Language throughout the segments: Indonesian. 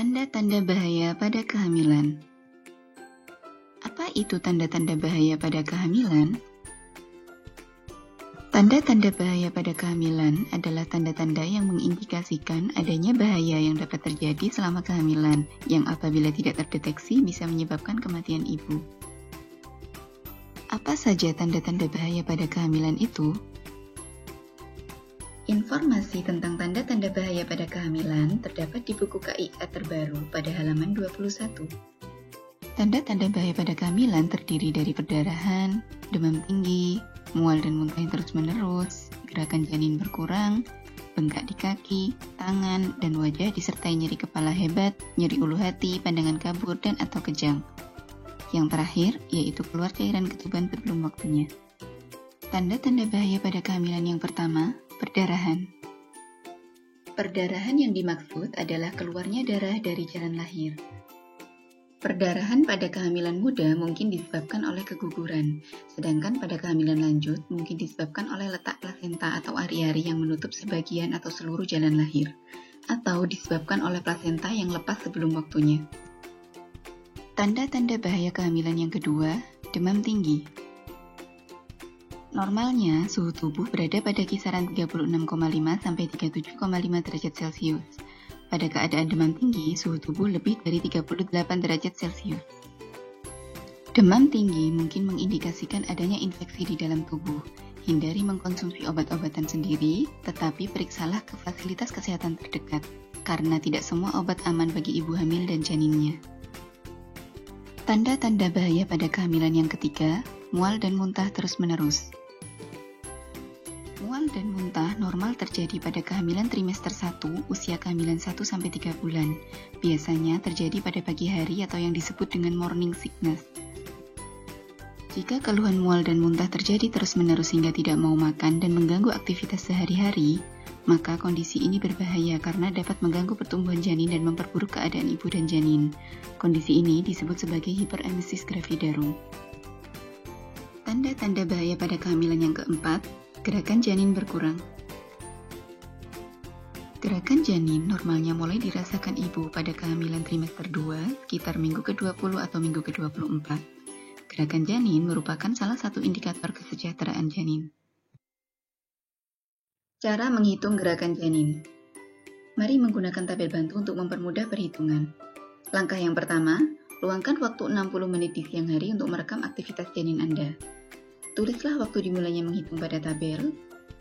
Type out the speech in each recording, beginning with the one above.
Tanda-tanda bahaya pada kehamilan. Apa itu tanda-tanda bahaya pada kehamilan? Tanda-tanda bahaya pada kehamilan adalah tanda-tanda yang mengindikasikan adanya bahaya yang dapat terjadi selama kehamilan, yang apabila tidak terdeteksi bisa menyebabkan kematian ibu. Apa saja tanda-tanda bahaya pada kehamilan itu? Informasi tentang tanda-tanda bahaya pada kehamilan terdapat di buku KIA terbaru pada halaman 21. Tanda-tanda bahaya pada kehamilan terdiri dari perdarahan, demam tinggi, mual dan muntah yang terus-menerus, gerakan janin berkurang, bengkak di kaki, tangan, dan wajah disertai nyeri kepala hebat, nyeri ulu hati, pandangan kabur, dan atau kejang. Yang terakhir, yaitu keluar cairan ketuban sebelum waktunya. Tanda-tanda bahaya pada kehamilan yang pertama, perdarahan. Perdarahan yang dimaksud adalah keluarnya darah dari jalan lahir. Perdarahan pada kehamilan muda mungkin disebabkan oleh keguguran, sedangkan pada kehamilan lanjut mungkin disebabkan oleh letak plasenta atau ari-ari yang menutup sebagian atau seluruh jalan lahir, atau disebabkan oleh plasenta yang lepas sebelum waktunya. Tanda-tanda bahaya kehamilan yang kedua, demam tinggi. Normalnya, suhu tubuh berada pada kisaran 36,5 sampai 37,5 derajat Celcius. Pada keadaan demam tinggi, suhu tubuh lebih dari 38 derajat Celcius. Demam tinggi mungkin mengindikasikan adanya infeksi di dalam tubuh. Hindari mengkonsumsi obat-obatan sendiri, tetapi periksalah ke fasilitas kesehatan terdekat, karena tidak semua obat aman bagi ibu hamil dan janinnya. Tanda-tanda bahaya pada kehamilan yang ketiga, mual dan muntah terus-menerus. Mual dan muntah normal terjadi pada kehamilan trimester 1, usia kehamilan 1-3 bulan. Biasanya terjadi pada pagi hari atau yang disebut dengan morning sickness. Jika keluhan mual dan muntah terjadi terus-menerus hingga tidak mau makan dan mengganggu aktivitas sehari-hari, maka kondisi ini berbahaya karena dapat mengganggu pertumbuhan janin dan memperburuk keadaan ibu dan janin. Kondisi ini disebut sebagai hiperemesis gravidarum. Tanda-tanda bahaya pada kehamilan yang keempat, gerakan janin berkurang. Gerakan janin normalnya mulai dirasakan ibu pada kehamilan trimester 2, sekitar minggu ke-20 atau minggu ke-24. Gerakan janin merupakan salah satu indikator kesejahteraan janin. Cara menghitung gerakan janin. Mari menggunakan tabel bantu untuk mempermudah perhitungan. Langkah yang pertama, luangkan waktu 60 menit di siang hari untuk merekam aktivitas janin Anda. Tulislah waktu dimulainya menghitung pada tabel,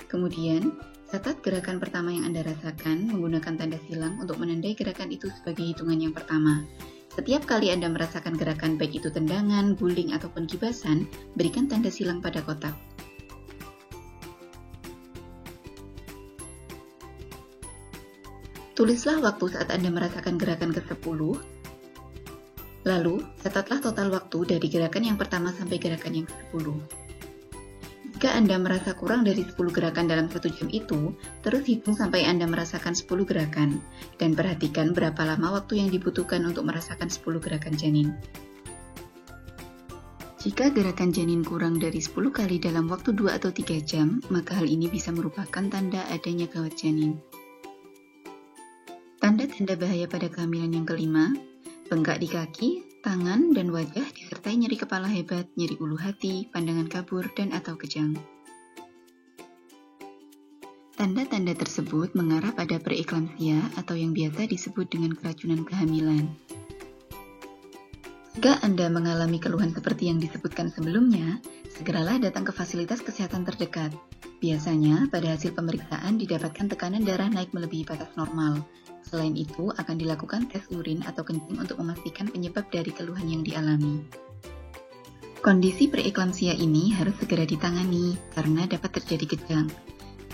kemudian catat gerakan pertama yang Anda rasakan menggunakan tanda silang untuk menandai gerakan itu sebagai hitungan yang pertama. Setiap kali Anda merasakan gerakan baik itu tendangan, guling, ataupun kibasan, berikan tanda silang pada kotak. Tulislah waktu saat Anda merasakan gerakan ke-10, lalu catatlah total waktu dari gerakan yang pertama sampai gerakan yang ke-10. Jika Anda merasa kurang dari 10 gerakan dalam 1 jam itu, terus hitung sampai Anda merasakan 10 gerakan, dan perhatikan berapa lama waktu yang dibutuhkan untuk merasakan 10 gerakan janin. Jika gerakan janin kurang dari 10 kali dalam waktu 2 atau 3 jam, maka hal ini bisa merupakan tanda adanya gawat janin. Tanda-tanda bahaya pada kehamilan yang kelima, bengkak di kaki, tangan, dan wajah disertai nyeri kepala hebat, nyeri ulu hati, pandangan kabur, dan atau kejang. Tanda-tanda tersebut mengarah pada preeklamsia atau yang biasa disebut dengan keracunan kehamilan. Jika Anda mengalami keluhan seperti yang disebutkan sebelumnya, segeralah datang ke fasilitas kesehatan terdekat. Biasanya, pada hasil pemeriksaan didapatkan tekanan darah naik melebihi batas normal. Selain itu, akan dilakukan tes urin atau kencing untuk memastikan penyebab dari keluhan yang dialami. Kondisi preeklamsia ini harus segera ditangani karena dapat terjadi kejang.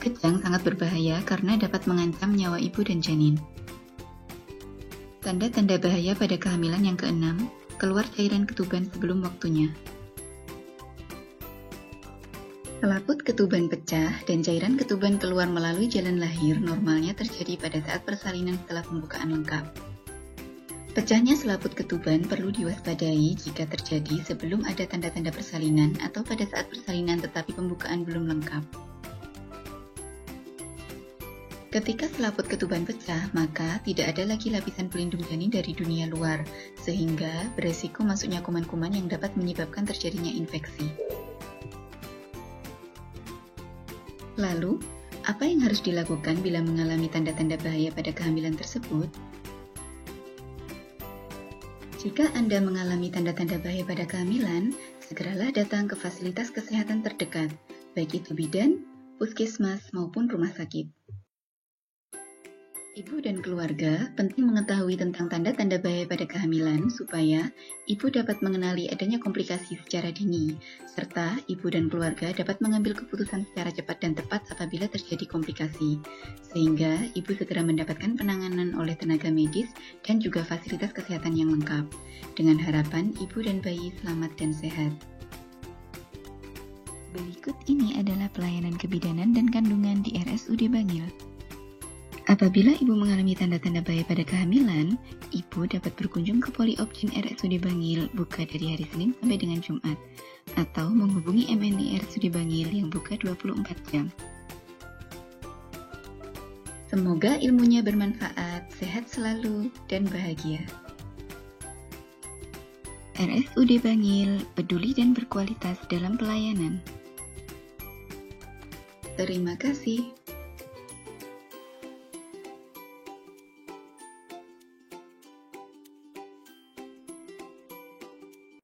Kejang sangat berbahaya karena dapat mengancam nyawa ibu dan janin. Tanda-tanda bahaya pada kehamilan yang keenam, keluar cairan ketuban sebelum waktunya. Selaput ketuban pecah dan cairan ketuban keluar melalui jalan lahir normalnya terjadi pada saat persalinan setelah pembukaan lengkap. Pecahnya selaput ketuban perlu diwaspadai jika terjadi sebelum ada tanda-tanda persalinan atau pada saat persalinan tetapi pembukaan belum lengkap. Ketika selaput ketuban pecah, maka tidak ada lagi lapisan pelindung janin dari dunia luar, sehingga beresiko masuknya kuman-kuman yang dapat menyebabkan terjadinya infeksi. Lalu, apa yang harus dilakukan bila mengalami tanda-tanda bahaya pada kehamilan tersebut? Jika Anda mengalami tanda-tanda bahaya pada kehamilan, segeralah datang ke fasilitas kesehatan terdekat, baik itu bidan, puskesmas, maupun rumah sakit. Ibu dan keluarga penting mengetahui tentang tanda-tanda bahaya pada kehamilan supaya ibu dapat mengenali adanya komplikasi secara dini, serta ibu dan keluarga dapat mengambil keputusan secara cepat dan tepat apabila terjadi komplikasi, sehingga ibu segera mendapatkan penanganan oleh tenaga medis dan juga fasilitas kesehatan yang lengkap, dengan harapan ibu dan bayi selamat dan sehat. Berikut ini adalah pelayanan kebidanan dan kandungan di RSUD Bangil. Apabila ibu mengalami tanda-tanda bahaya pada kehamilan, ibu dapat berkunjung ke Poliopcin RSUD Bangil buka dari hari Senin sampai dengan Jumat, atau menghubungi MNI RSUD Bangil yang buka 24 jam. Semoga ilmunya bermanfaat, sehat selalu, dan bahagia. RSUD Bangil peduli dan berkualitas dalam pelayanan. Terima kasih.